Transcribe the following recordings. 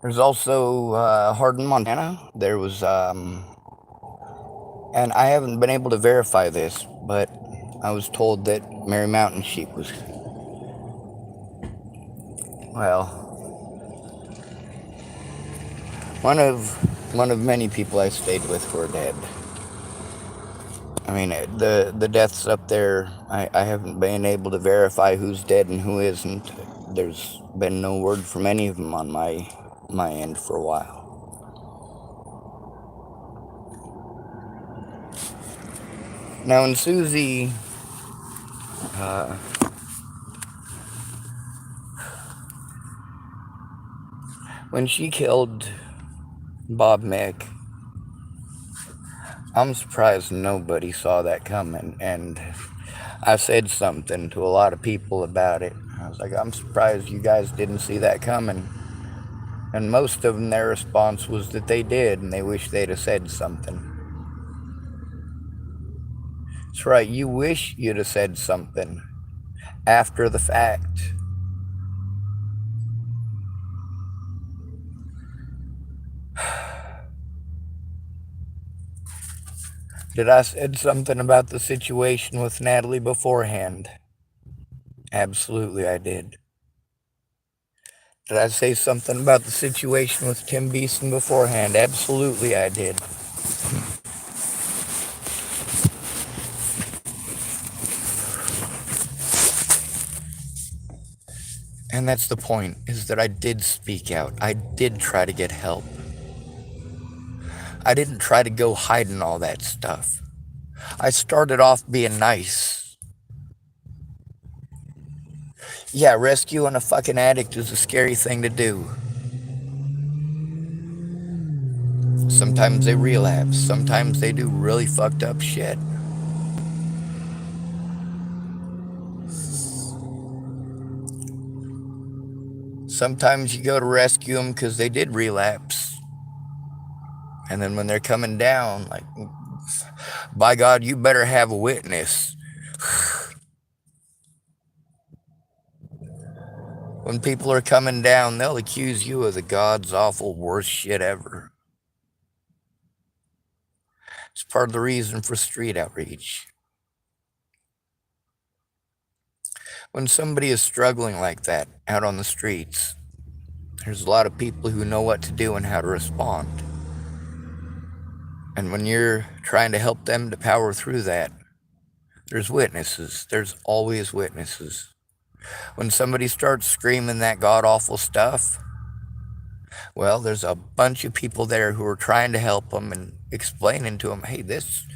There's also Hardin, Montana. There was, and I haven't been able to verify this, but I was told that Mary Mountain sheep was, well, one of many people I stayed with were dead. I mean, the deaths up there, I haven't been able to verify who's dead and who isn't. There's been no word from any of them on my end for a while. Now, when Susie, uh, when she killed Bob Mick, I'm surprised nobody saw that coming. And I said something to a lot of people about it. I was like, I'm surprised you guys didn't see that coming. And most of them, their response was that they did, and they wish they'd have said something. That's right, you wish you'd have said something after the fact. Did I said something about the situation with Natalie beforehand? Absolutely, I did. Did I say something about the situation with Tim Beeson beforehand? Absolutely, I did. And that's the point, is that I did speak out. I did try to get help. I didn't try to go hiding all that stuff. I started off being nice. Yeah, rescuing a fucking addict is a scary thing to do. Sometimes they relapse. Sometimes they do really fucked up shit. Sometimes you go to rescue them because they did relapse. And then when they're coming down, like, by God, you better have a witness. When people are coming down, they'll accuse you of the God's awful worst shit ever. It's part of the reason for street outreach. When somebody is struggling like that out on the streets, there's a lot of people who know what to do and how to respond. And when you're trying to help them to power through that, there's witnesses. There's always witnesses. When somebody starts screaming that god awful stuff, well, there's a bunch of people there who are trying to help them and explaining to them, hey, this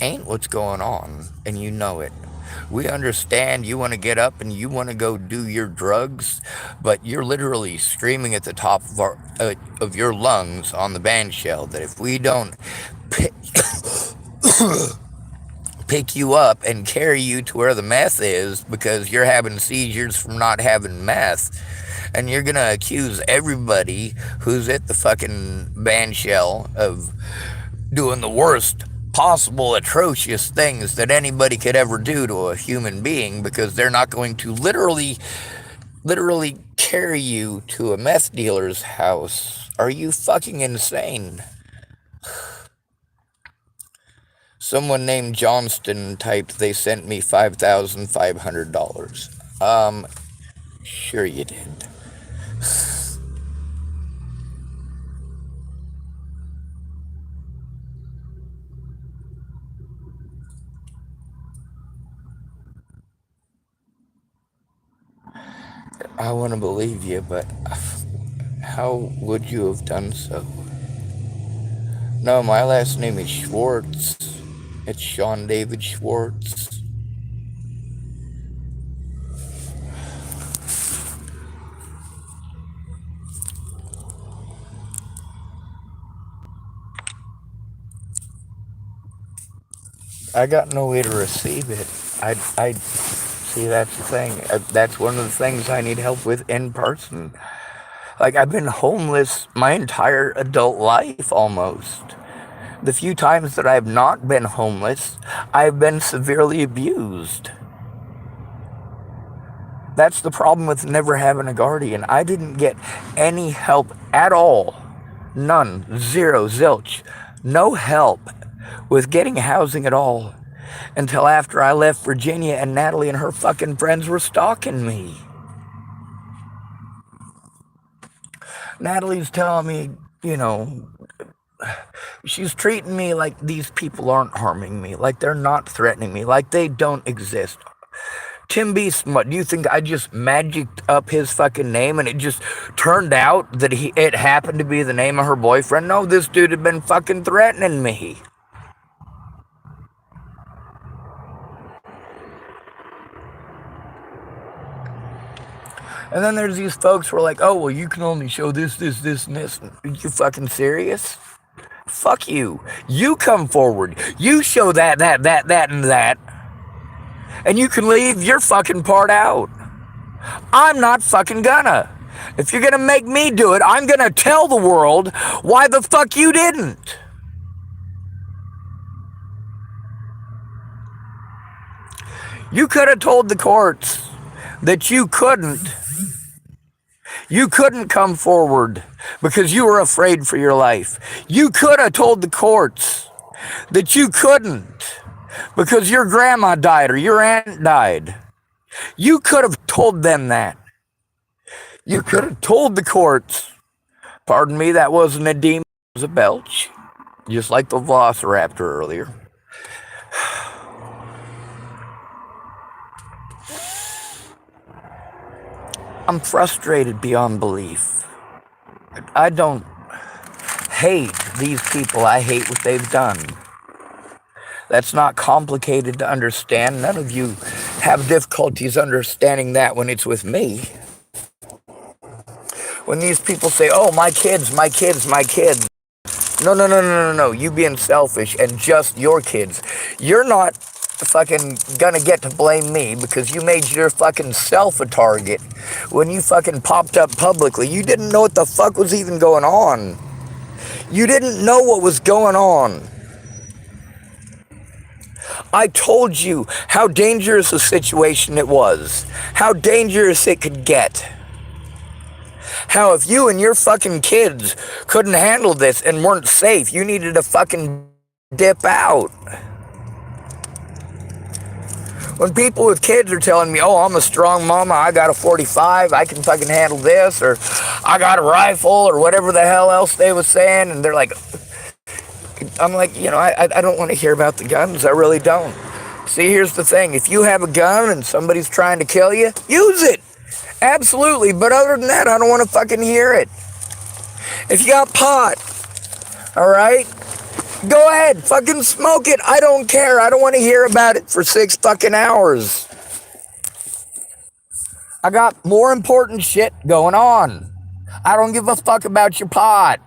ain't what's going on, and you know it. We understand you want to get up and you want to go do your drugs, but you're literally screaming at the top of your lungs on the band shell that if we don't pick, pick you up and carry you to where the meth is because you're having seizures from not having meth, and you're gonna accuse everybody who's at the fucking band shell of doing the worst possible atrocious things that anybody could ever do to a human being because they're not going to literally carry you to a meth dealer's house. Are you fucking insane? Someone named Johnston typed they sent me $5,500. Sure you did. I want to believe you, but how would you have done so? No, my last name is Schwartz. It's Sean David Schwartz. I got no way to receive it. I see, that's the thing. That's one of the things I need help with in person. Like, I've been homeless my entire adult life almost. The few times that I have not been homeless, I've been severely abused. That's the problem with never having a guardian. I didn't get any help at all. None. Zero. Zilch. No help with getting housing at all until after I left Virginia and Natalie and her fucking friends were stalking me. Natalie's telling me, she's treating me like these people aren't harming me, like they're not threatening me, like they don't exist. Tim Beast, what, do you think I just magicked up his fucking name and it just turned out that it happened to be the name of her boyfriend? No, this dude had been fucking threatening me. And then there's these folks who are like, oh, well, you can only show this, and this. Are you fucking serious? Fuck you. You come forward. You show that, and that. And you can leave your fucking part out. I'm not fucking gonna. If you're gonna make me do it, I'm gonna tell the world why the fuck you didn't. You could have told the courts that you couldn't come forward because you were afraid for your life. You could have told the courts that you couldn't because your grandma died or your aunt died. You could have told them that. You could have told the courts, pardon me, that wasn't a demon, it was a belch, just like the velociraptor earlier. I'm frustrated beyond belief. I don't hate these people. I hate what they've done. That's not complicated to understand. None of you have difficulties understanding that when it's with me. When these people say, oh, my kids. No. You being selfish and just your kids. You're not fucking gonna get to blame me because you made your fucking self a target when you fucking popped up publicly. You didn't know what the fuck was even going on. You didn't know what was going on. I told you how dangerous a situation it was, how dangerous it could get. How if you and your fucking kids couldn't handle this and weren't safe, you needed to fucking dip out. When people with kids are telling me, oh, I'm a strong mama, I got a 45, I can fucking handle this, or I got a rifle, or whatever the hell else they was saying, and they're like, I'm like, I don't want to hear about the guns, I really don't. See, here's the thing, if you have a gun and somebody's trying to kill you, use it. Absolutely, but other than that, I don't want to fucking hear it. If you got pot, all right? Go ahead, fucking smoke it. I don't care. I don't want to hear about it for 6 fucking hours. I got more important shit going on. I don't give a fuck about your pot.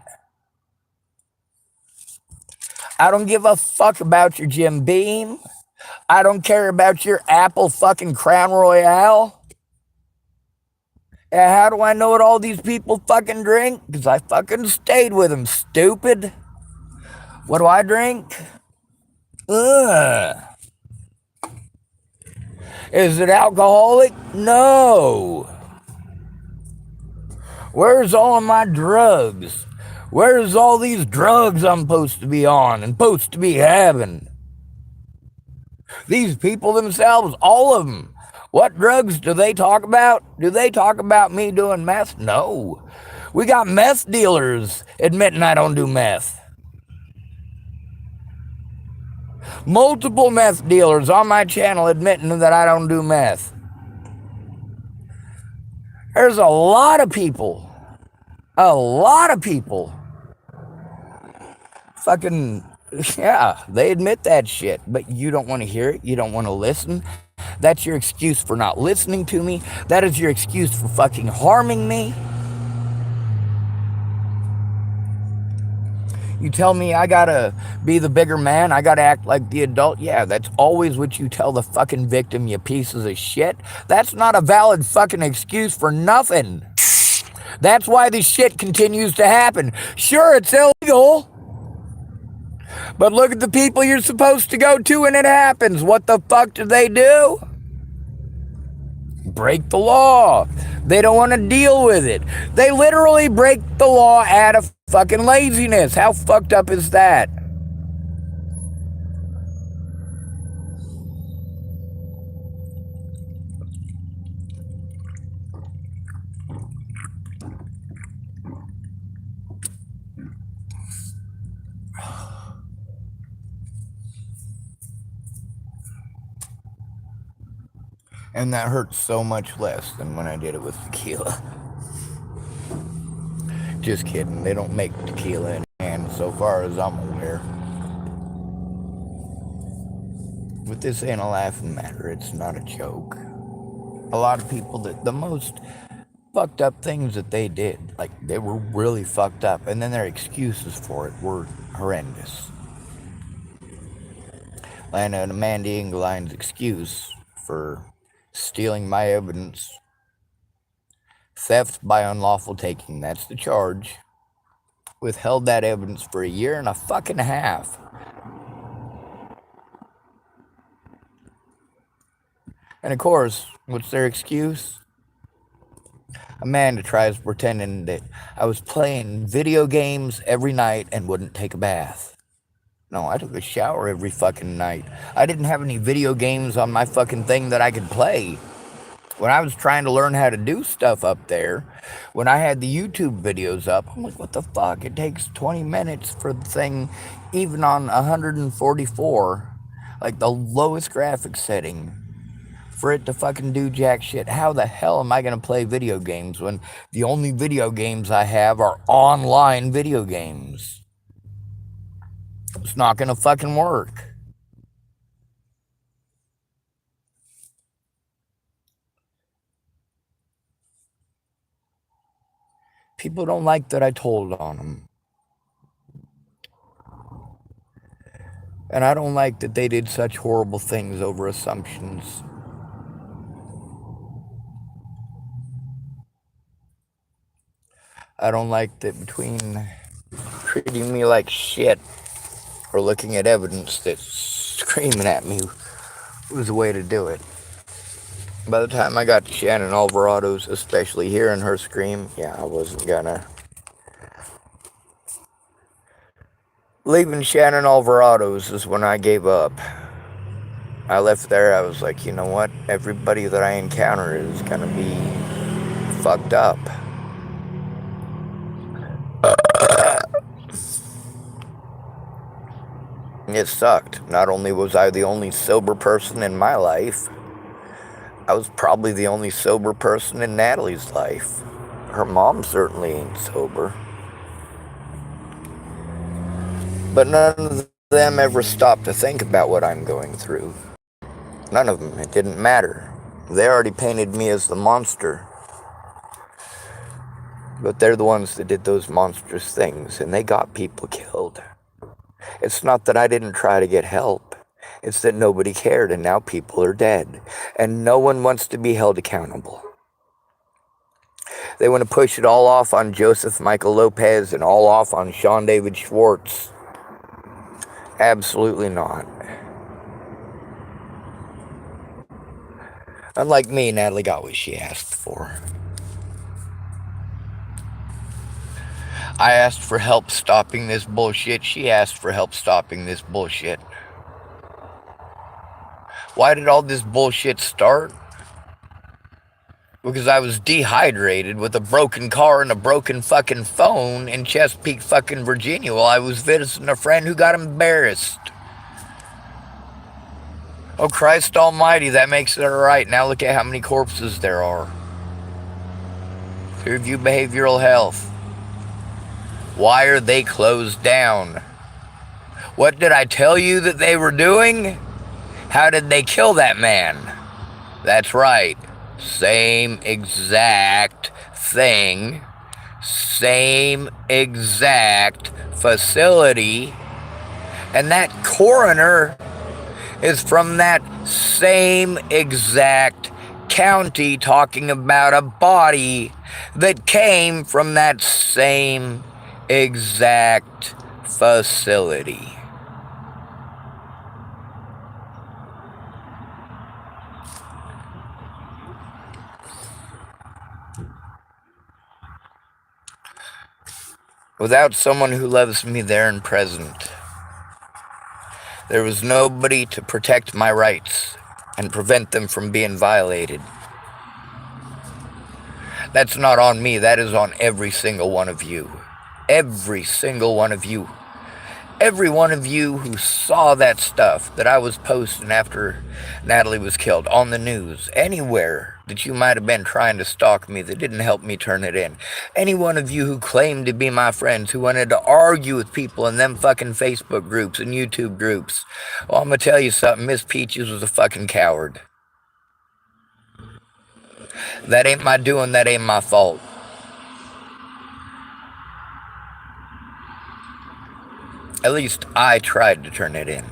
I don't give a fuck about your Jim Beam. I don't care about your Apple fucking Crown Royale. And how do I know what all these people fucking drink? Because I fucking stayed with them, stupid. What do I drink? Ugh. Is it alcoholic? No. Where's all of my drugs? Where's all these drugs I'm supposed to be on and supposed to be having? These people themselves, all of them. What drugs do they talk about? Do they talk about me doing meth? No. We got meth dealers admitting I don't do meth. Multiple meth dealers on my channel admitting that I don't do meth. There's a lot of people fucking, yeah, they admit that shit, but you don't want to hear it. You don't want to listen. That's your excuse for not listening to me. That is your excuse for fucking harming me. You tell me I gotta be the bigger man, I gotta act like the adult. Yeah, that's always what you tell the fucking victim, you pieces of shit. That's not a valid fucking excuse for nothing. That's why this shit continues to happen. Sure, it's illegal, but look at the people you're supposed to go to and it happens. What the fuck do they do? break the law. They don't want to deal with it. They literally break the law out of fucking laziness. How fucked up is that? And that hurts so much less than when I did it with tequila. Just kidding. They don't make tequila in hand so far as I'm aware. But this ain't a laughing matter. It's not a joke. A lot of people that the most fucked up things that they did, like they were really fucked up, and then their excuses for it were horrendous. And Amanda Engelein's excuse for stealing my evidence, theft by unlawful taking, that's the charge, withheld that evidence for 1.5 years. And of course, what's their excuse? Amanda tries pretending that I was playing video games every night and wouldn't take a bath. No, I took a shower every fucking night. I didn't have any video games on my fucking thing that I could play. When I was trying to learn how to do stuff up there, when I had the YouTube videos up, I'm like, what the fuck? It takes 20 minutes for the thing, even on 144, like the lowest graphics setting, for it to fucking do jack shit. How the hell am I going to play video games when the only video games I have are online video games? It's not going to fucking work. People don't like that I told on them. And I don't like that they did such horrible things over assumptions. I don't like that between treating me like shit or looking at evidence that's screaming at me was a way to do it. By the time I got to Shannon Alvarado's, especially hearing her scream, yeah, I wasn't gonna. Leaving Shannon Alvarado's is when I gave up. I left there, I was like, you know what? Everybody that I encounter is gonna be fucked up. It sucked. Not only was I the only sober person in my life, I was probably the only sober person in Natalie's life. Her mom certainly ain't sober. But none of them ever stopped to think about what I'm going through. None of them. It didn't matter. They already painted me as the monster. But they're the ones that did those monstrous things, and they got people killed. It's not that I didn't try to get help. It's that nobody cared, and now people are dead. And no one wants to be held accountable. They want to push it all off on Joseph Michael Lopez and all off on Sean David Schwartz. Absolutely not. Unlike me, Natalie got what she asked for. I asked for help stopping this bullshit. She asked for help stopping this bullshit. Why did all this bullshit start? Because I was dehydrated with a broken car and a broken fucking phone in Chesapeake fucking Virginia while I was visiting a friend who got embarrassed. Oh, Christ almighty, that makes it alright. Now look at how many corpses there are. Clearview Behavioral Health. Why are they closed down? What did I tell you that they were doing? How did they kill that man? That's right. Same exact thing. Same exact facility. And that coroner is from that same exact county talking about a body that came from that same exact facility. Without someone who loves me there and present, there was nobody to protect my rights and prevent them from being violated. That's not on me, that is on every single one of you. Every single one of you. Every one of you who saw that stuff that I was posting after Natalie was killed on the news, anywhere that you might have been trying to stalk me that didn't help me turn it in. Any one of you who claimed to be my friends, who wanted to argue with people in them fucking Facebook groups and YouTube groups. Well, I'm gonna tell you something, Miss Peaches was a fucking coward. That ain't my doing, that ain't my fault. At least I tried to turn it in.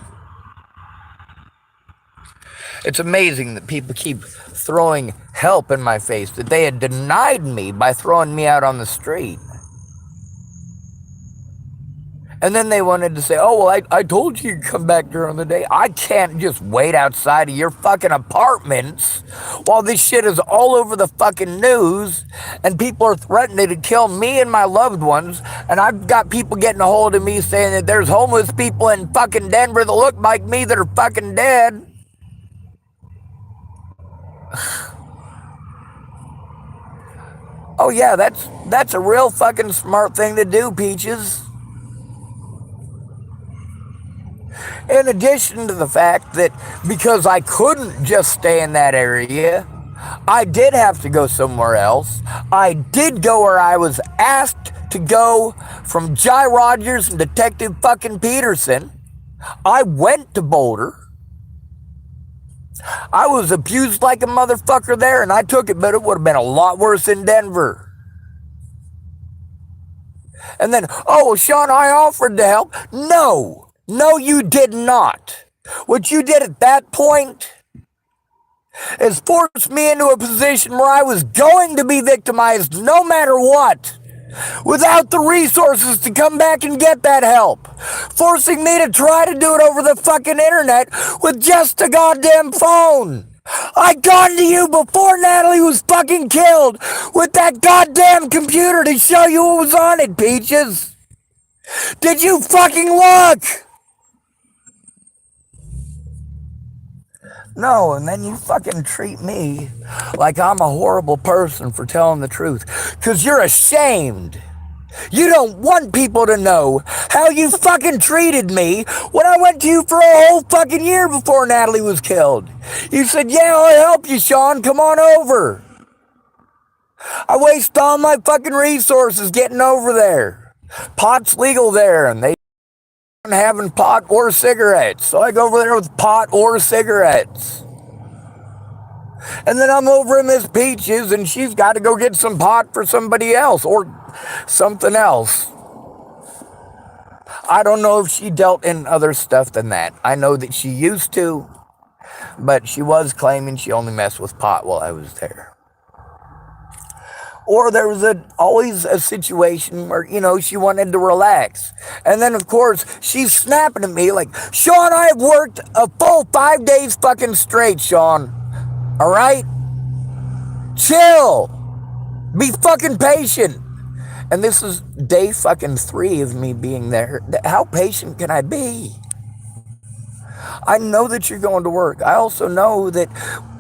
It's amazing that people keep throwing help in my face, that they had denied me by throwing me out on the street. And then they wanted to say, oh, well, I told you to come back during the day. I can't just wait outside of your fucking apartments while this shit is all over the fucking news and people are threatening to kill me and my loved ones. And I've got people getting a hold of me saying that there's homeless people in fucking Denver that look like me that are fucking dead. Oh yeah, that's a real fucking smart thing to do, Peaches. In addition to the fact that because I couldn't just stay in that area, I did have to go somewhere else. I did go where I was asked to go from Jai Rogers and Detective fucking Peterson. I went to Boulder. I was abused like a motherfucker there and I took it, but it would have been a lot worse in Denver. And then, oh, well, Sean, I offered to help. No, you did not. What you did at that point is force me into a position where I was going to be victimized no matter what, without the resources to come back and get that help. Forcing me to try to do it over the fucking internet with just a goddamn phone. I got to you before Natalie was fucking killed with that goddamn computer to show you what was on it, Peaches. Did you fucking look? No, and then you fucking treat me like I'm a horrible person for telling the truth. Because you're ashamed. You don't want people to know how you fucking treated me when I went to you for a whole fucking year before Natalie was killed. You said, yeah, I'll help you, Sean. Come on over. I waste all my fucking resources getting over there. Pot's legal there, and they having pot or cigarettes. So I go over there with pot or cigarettes. And then I'm over at Miss Peaches and she's got to go get some pot for somebody else or something else. I don't know if she dealt in other stuff than that. I know that she used to, but she was claiming she only messed with pot while I was there. Or there was always a situation where, she wanted to relax. And then, of course, she's snapping at me like, Sean, I have worked a full 5 days fucking straight, Sean. All right? Chill. Be fucking patient. And this is day fucking 3 of me being there. How patient can I be? I know that you're going to work. I also know that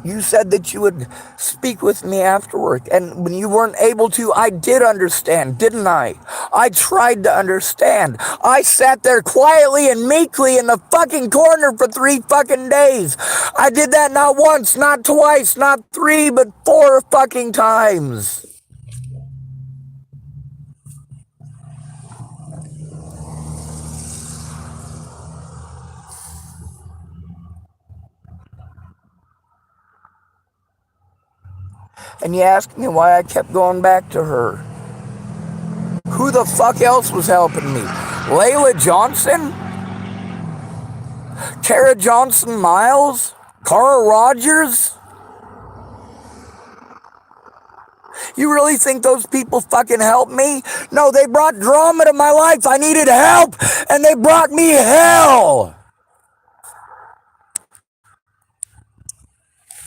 you said that you would speak with me after work. And when you weren't able to, I did understand, didn't I? I tried to understand. I sat there quietly and meekly in the fucking corner for 3 fucking days. I did that not once, not twice, not 3, but 4 fucking times. And you ask me why I kept going back to her. Who the fuck else was helping me? Layla Johnson? Tara Johnson Miles? Cara Rogers? You really think those people fucking helped me? No, they brought drama to my life. I needed help, and they brought me hell.